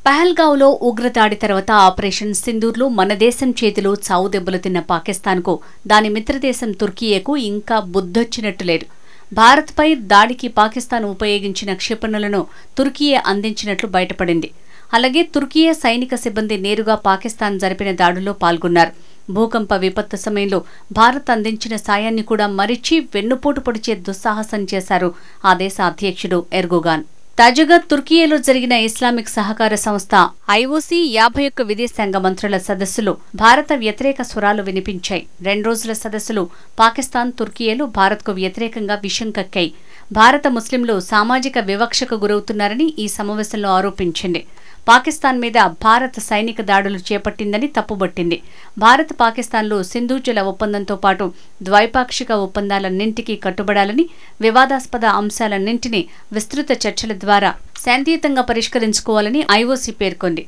పహల్గావ్లో ఉగ్రదాడి తర్వాత ఆపరేషన్ సింధూర్లో మన దేశం చేతిలో చావు దెబ్బలు తిన్న పాకిస్తాన్కు దాని మిత్రదేశం తుర్కియేకు ఇంకా బుద్ధొచ్చినట్టు లేదు. భారత్పై దాడికి పాకిస్తాన్ ఉపయోగించిన క్షిపణులను తుర్కియే అందించినట్లు బయటపడింది. అలాగే తుర్కియే సైనిక సిబ్బంది నేరుగా పాకిస్తాన్ జరిపిన దాడుల్లో పాల్గొన్నారు. భూకంప విపత్తు సమయంలో భారత్ అందించిన సాయాన్ని కూడా మరిచి వెన్నుపోటు పొడిచే దుస్సాహసం చేశారు ఆ దేశ అధ్యక్షుడు ఎర్డోగాన్. తాజాగా తుర్కియేలో జరిగిన ఇస్లామిక్ సహకార సంస్థ ఐఓసీ 51 విదేశాంగ మంత్రుల సదస్సులో భారత వ్యతిరేక స్వరాలు వినిపించాయి. 2 రోజుల సదస్సులో పాకిస్తాన్, తుర్కియేలు భారత్కు వ్యతిరేకంగా విషం కక్కాయి. భారత ముస్లింలు సామాజిక వివక్షకు గురవుతున్నారని ఈ సమావేశంలో ఆరోపించింది. పాకిస్తాన్ మీద భారత్ సైనిక దాడులు చేపట్టిందని తప్పుబట్టింది. భారత్ పాకిస్తాన్లు సింధు జల ఒప్పందంతో పాటు ద్వైపాక్షిక ఒప్పందాలన్నింటికీ కట్టుబడాలని, వివాదాస్పద అంశాలన్నింటినీ విస్తృత చర్చల ద్వారా శాంతియుతంగా పరిష్కరించుకోవాలని ఐఓసీ పేర్కొంది.